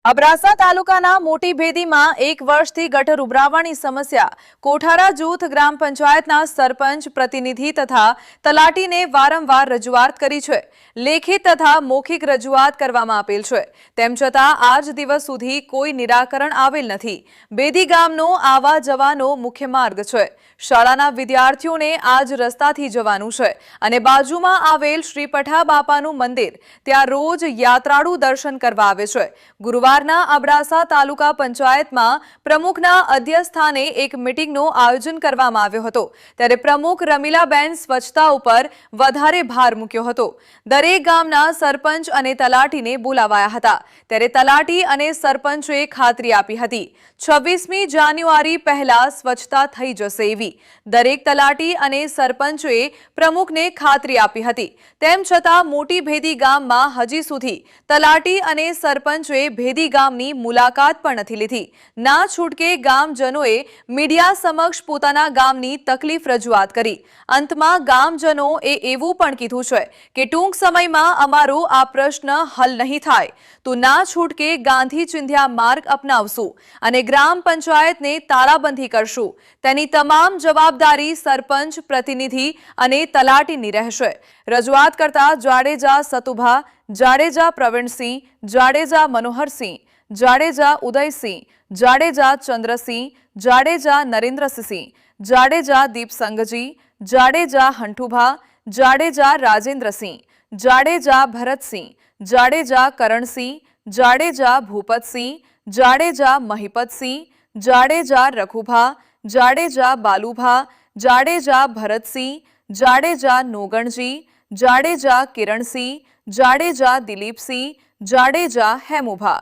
અબડાસા તાલુકાના મોટી ભેદીમાં 1 વર્ષથી ગટર ઉભરાવાની સમસ્યા કોઠારા જૂથ ગ્રામ પંચાયતના સરપંચ પ્રતિનિધિ તથા તલાટીને વારંવાર રજૂઆત કરી છે। લેખિત તથા મૌખિક રજૂઆત કરવામાં આપેલ છે, તેમ છતાં આજ દિવસ સુધી કોઈ નિરાકરણ આવેલ નથી। બેદી ગામનો આવા જવાનો મુખ્ય માર્ગ છે। શાળાના વિદ્યાર્થીઓને આજ રસ્તાથી જવાનું છે અને બાજુમાં આવેલ શ્રી પઠા બાપાનું મંદિર, ત્યાં રોજ યાત્રાળુ દર્શન કરવા આવે છે। ગુરુવારના અબડાસા તાલુકા પંચાયતમાં પ્રમુખના અધ્યક્ષસ્થાને એક મીટિંગનું આયોજન કરવામાં આવ્યો હતો, ત્યારે પ્રમુખ રમીલાબેન સ્વચ્છતા ઉપર વધારે ભાર મૂક્યો હતો। દરેક ગામના સરપંચ અને તલાટીને બોલાવાયા હતા, ત્યારે તલાટી અને સરપંચોએ ખાતરી આપી હતી 26મી જાન્યુઆરી પહેલા સ્વચ્છતા થઈ જશે એવી। દરેક તલાટી અને સરપંચોએ પ્રમુખને ખાતરી આપી હતી, તેમ છતાં મોટી ભેદી ગામમાં હજી સુધી તલાટી અને સરપંચોએ ભેદી ગામની મુલાકાત પણ નથી લીધી। ના છૂટકે ગામજનોએ મીડિયા સમક્ષ પોતાના ગામની તકલીફ રજૂઆત કરી। અંતમાં ગામજનોએ એવું પણ કીધું છે કે ટૂંક સમયમાં અમારો આ પ્રશ્ન હલ નહીં થાય તો ના છૂટકે ગાંધી ચિંધ્યા માર્ગ અપનાવશું અને ગ્રામ પંચાયતને તાળાબંધી કરશું। તેની તમામ જવાબદારી સરપંચ પ્રતિનિધિ અને તલાટીની રહેશે। રજૂઆત કરતા જાડેજા સતુભા, જાડેજા પ્રવીણસિંહ, જાડેજા મનોહરસિંહ, જાડેજા ઉદયસિંહ, જાડેજા ચંદ્રસિંહ, જાડેજા નરેન્દ્રસિંહ, જાડેજા દીપસંગજી, જાડેજા હંઠુભા, જાડેજા રાજેન્દ્રસિંહ, જાડેજા ભરતસિંહ, જાડેજા કરણસિંહ, જાડેજા ભૂપતસિંહ, જાડેજા મહિપતસિંહ, જાડેજા રઘુભા, જાડેજા બાલુભા, જાડેજા ભરતસિંહ, જાડેજા નોગણજી, જાડેજા કિરણસિંહ, જાડેજા દિલીપસિંહ, જાડેજા હેમુભા।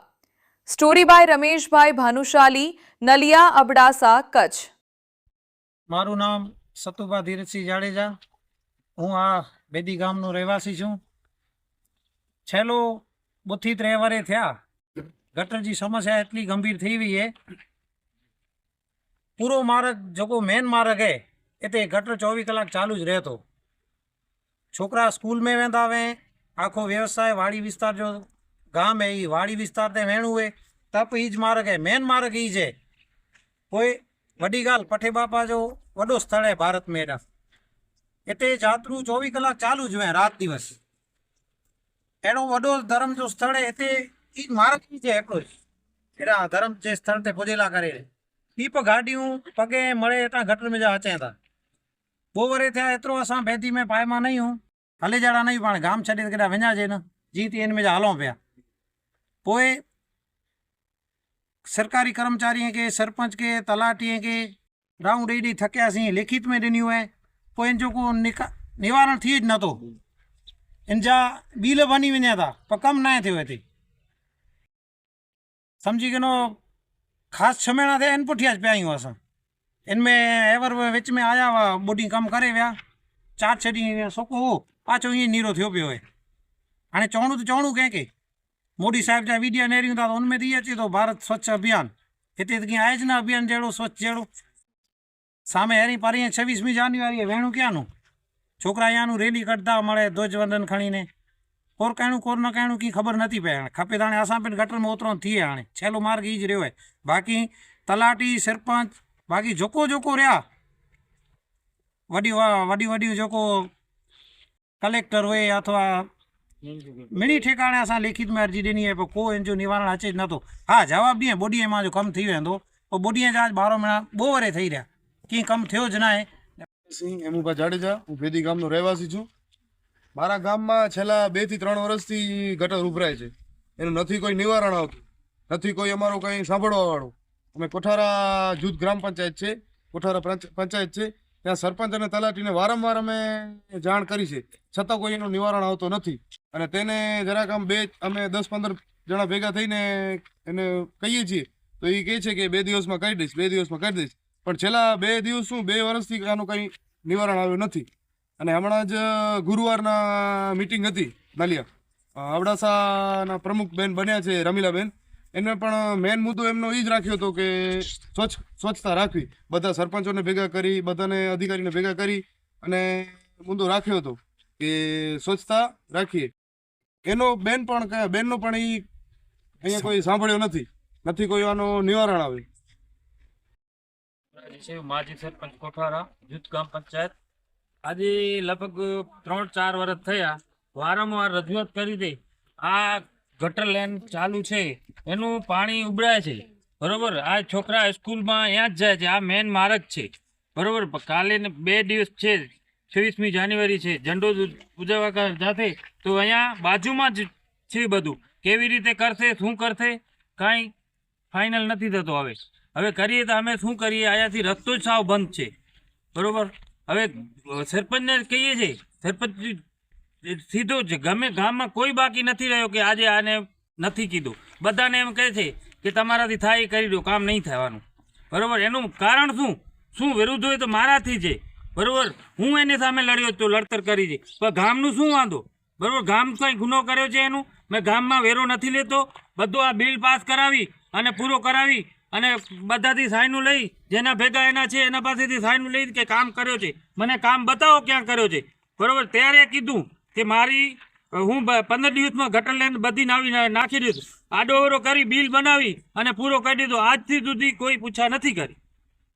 Story by Rameshbhai Bhanushali, Naliya, Abdasa, Kutch. મારું નામ સતુભા ધીરજસિંહ જાડેજા। હું આ બેદી ગામનો રહેવાસી છું। છેલ્લો 32 વર્ષ થયા ગટરજી સમસ્યા એટલી ગંભીર થઈ ગઈ है। पूरो मार्ग जो मेन मार्ग है इतने गटर 24 कलाक चालू ज रहते। छोकरा स्कूल में वेंदा वे, आखो व्यवसाय वाड़ी विस्तार जो गाम है ये वाड़ी विस्तार ते वेणु है तप ईज मार्ग है, मेन मार्ग ईज है। कोई वडी गाल पठे बापा जो वडो स्थल है भारत में एडा इतने यात्रु 24 कलाक चालू ज रात दिवस। एनो वडो धर्म जो स्थल है इतने ईज मार्ग ईज है एटलो एडा धर्म जे स्थल ते पुजेला करे दीप गाड़ियों पगे मरे इतना गटर में जा अचे था। बो वरे थे एतरो असा बेदी में पायमा नहीं हूँ हले जाड़ा नहीं पण गाम छे के वञा जे न जीती इन में हलों पिया। पोए सरकारी कर्मचारी के, सरपंच के, तलाटी के राउंड एडी थकिया सी लिखित में दिनी है पोइ इन जो को निवारण थी ज नतो। इन जा बिल बनी वञा था पर कम ना थियो हिते समझी के नो खास 6 महीना थे इन पुठिया ज पिया आहियूं असां। इनमें एवर विच में आया हुआ बोडी कम करे विया 4-6 ॾींहं सोको हो पाछो ईअं नीरो थियो पियो है। हाणे चवणो त चवणो कंहिंखे मोदी साहिब जा वीडियो नेरियूं था तो उनमें अचे तो भारत स्वच्छ अभियान हिते त कीअं आहे ज न अभियान जहिड़ो स्वच्छ जहिड़ो सामे अहिड़ी परीहं 26મી જાન્યુઆરીએ वेणु क्यानु छोकरा यानु रैली कढंदा मळे ध्वजवंदन खणीने कोर कहणु कोर न कहणु की खबर नथी पए। हाणे खपे त हाणे असां पिण गटर में उतरो थिए हाणे छेल्लो मार्ग ई ज रह्यो है। बाक़ी तलाटी सरपंच बाक़ी जोको जोको रहा वडी वडी वडी जोको कलेक्टर हुए अथवा मिनी ठेकाणे असां लिखित में अर्जी ॾिनी है पर को इन जो निवारण अचे नथो। हाँ जवाब ॾींहुं बोडीअ मां जो कमु थी वेंदो पोइ बोडीअ जा 12 महीना 2 वरे थी रहिया कीअं कमु थियो ज न आहे। सिंह हेमुभा जाडेजा हूँ बेदी गामनो રહેવાસી છું। મારા ગામમાં છેલ્લા 2 થી 3 વર્ષથી ગટર ઉભરાય છે, એનું નથી કોઈ નિવારણ આવતું, નથી કોઈ અમારો કંઈ સાંભળવા વાળો। અમે કોઠારા જૂથ ગ્રામ પંચાયત છે, કોઠારા પંચાયત છે, ત્યાં સરપંચ અને તલાટીને વારંવાર અમે જાણ કરી છે છતાં કોઈ એનું નિવારણ આવતો નથી। અને તેને જરાક અમે 10-15 જણા ભેગા થઈને એને કહીએ છીએ તો એ કહે છે કે 2 દિવસમાં કરી દઈશ 2 દિવસમાં કરી દઈશ, પણ છેલ્લા 2 દિવસ શું 2 વર્ષથી આનું કંઈ નિવારણ આવ્યું નથી। અને હમણાં જ ગુરુવારના મીટિંગ હતી નલિયા અબડાસાના પ્રમુખ બેન બન્યા છે રમીલાબેન, એને પણ મેન મુદ્દો એમનો એ જ રાખ્યો હતો કે સ્વચ્છતા રાખવી। બધા સરપંચોને ભેગા કરી બધાને અધિકારીને ભેગા કરી અને મુદ્દો રાખ્યો હતો કે સ્વચ્છતા રાખીએ। એનો બેનનો પણ એ અહીંયા કોઈ સાંભળ્યો નથી કોઈ આનો નિવારણ આવે. છે માજી સરપંચ કોઠારા જૂથ ગ્રામ પંચાયત. આજે લગભગ 3-4 વર્ષ થયા, વારંવાર રજૂઆત કરી દે. આ ગટર લાઈન ચાલુ છે, એનું પાણી ઉભરાય છે, બરોબર. આ છોકરા સ્કૂલમાં અહીંયા જ જાય છે, આ મેન માર્ગ છે, બરોબર. કાલે 2 દિવસ છે, 26મી જાન્યુઆરી છે, ઝંડો ઉજવવા જાતે, તો અહીંયા બાજુમાં જ છે બધું. કેવી રીતે કરશે, શું કરશે, કાંઈ ફાઇનલ નથી થતો. હવે કરીએ તો અમે શું કરીએ, અહીંયાથી રસ્તો જ સાવ બંધ છે, બરોબર. હવે સરપંચને કહીએ છીએ, સરપંચ સીધો જ ગમે ગામમાં કોઈ બાકી નથી રહ્યો કે આજે આને નથી કીધું. બધાને એમ કહે છે કે તમારાથી થાય એ કરી દો, કામ નહીં થવાનું, બરોબર. એનું કારણ શું વિરુદ્ધ હોય તો મારાથી છે, બરોબર. હું એની સામે લડ્યો તો લડતર કરી છે, પણ ગામનું શું વાંધો, બરોબર. ગામ કંઈ ગુનો કર્યો છે એનું? મેં ગામમાં વેરો નથી લેતો, બધું આ બિલ પાસ કરાવી અને પૂરો કરાવી અને બધાથી સાઈનું લઈ, જેના ભેગા એના છે એના પાસેથી સાઈનું લઈ કે કામ કર્યો છે, મને કામ બતાવો ક્યાં કર્યો છે, બરોબર. ત્યારે કીધું કે હું 15 દિવસમાં ગટર લાઈન બધી નાખી દીધું, આડોવરો કરી બિલ બનાવી અને પૂરો કરી દીધો. આજથી સુધી કોઈ પૂછા નથી કરી.